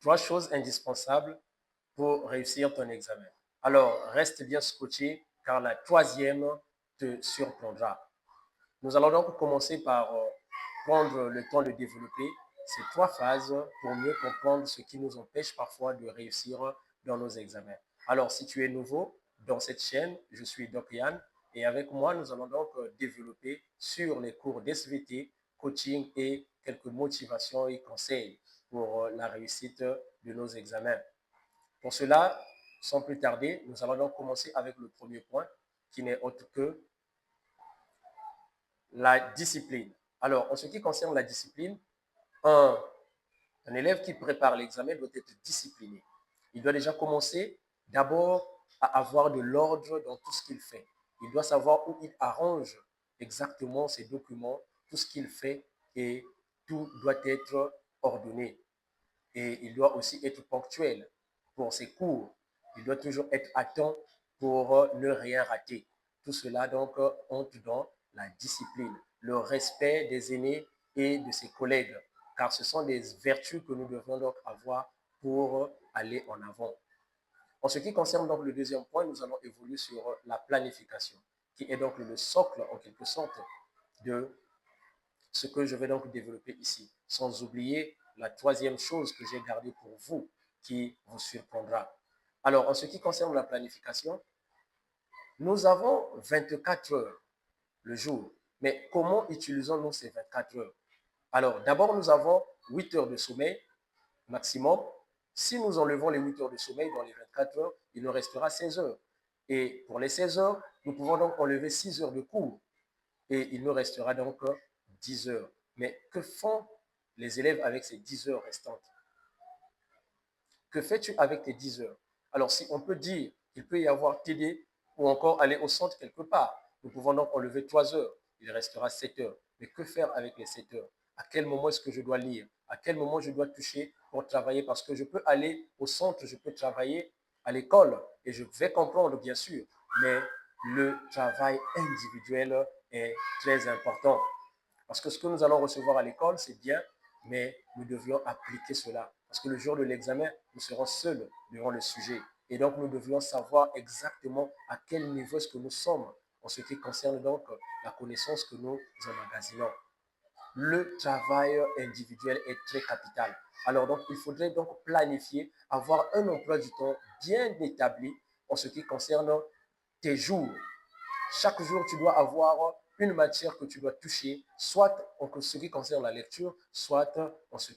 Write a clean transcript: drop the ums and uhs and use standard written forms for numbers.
3 choses indispensables pour réussir ton examen. Alors, reste bien scotché car la troisième te surprendra. Nous allons donc commencer par prendre le temps de développer ces 3 phases pour mieux comprendre ce qui nous empêche parfois de réussir dans nos examens. Alors, si tu es nouveau dans cette chaîne, je suis Doc Yann et avec moi, nous allons donc développer sur les cours d'SVT, coaching et quelques motivations et conseils pour la réussite de nos examens. Pour cela, sans plus tarder, nous allons donc commencer avec le premier point qui n'est autre que la discipline. Alors, en ce qui concerne la discipline, un, un élève qui prépare l'examen doit être discipliné. Il doit déjà commencer d'abord à avoir de l'ordre dans tout ce qu'il fait. Il doit savoir où il arrange exactement ses documents, tout ce qu'il fait et tout doit être ordonné. Et il doit aussi être ponctuel pour ses cours. Il doit toujours être à temps pour ne rien rater. Tout cela donc entre dans la discipline, le respect des aînés et de ses collègues, car ce sont des vertus que nous devons donc avoir pour aller en avant. En ce qui concerne donc le deuxième point, nous allons évoluer sur la planification, qui est donc le socle en quelque sorte de ce que je vais donc développer ici, sans oublier la troisième chose que j'ai gardée pour vous, qui vous surprendra. Alors, en ce qui concerne la planification, nous avons 24 heures le jour. Mais comment utilisons-nous ces 24 heures? Alors, d'abord, nous avons 8 heures de sommeil maximum. Si nous enlevons les 8 heures de sommeil dans les 24 heures, il nous restera 16 heures. Et pour les 16 heures, nous pouvons donc enlever 6 heures de cours. Et il nous restera donc 10 heures. Mais que font les élèves avec ces 10 heures restantes? Que fais-tu avec tes 10 heures? Alors, si on peut dire qu'il peut y avoir TD ou encore aller au centre quelque part, nous pouvons donc enlever 3 heures. Il restera 7 heures. Mais que faire avec les 7 heures? À quel moment est-ce que je dois lire? À quel moment je dois toucher pour travailler? Parce que je peux aller au centre, je peux travailler à l'école et je vais comprendre, bien sûr, mais le travail individuel est très important. Parce que ce que nous allons recevoir à l'école, c'est bien, mais nous devions appliquer cela. Parce que le jour de l'examen, nous serons seuls devant le sujet. Et donc, nous devions savoir exactement à quel niveau est-ce que nous sommes en ce qui concerne donc la connaissance que nous emmagasinons. Le travail individuel est très capital. Alors, donc, il faudrait donc planifier, avoir un emploi du temps bien établi en ce qui concerne tes jours. Chaque jour, tu dois avoir une matière que tu dois toucher, soit en ce qui concerne la lecture, soit en ce qui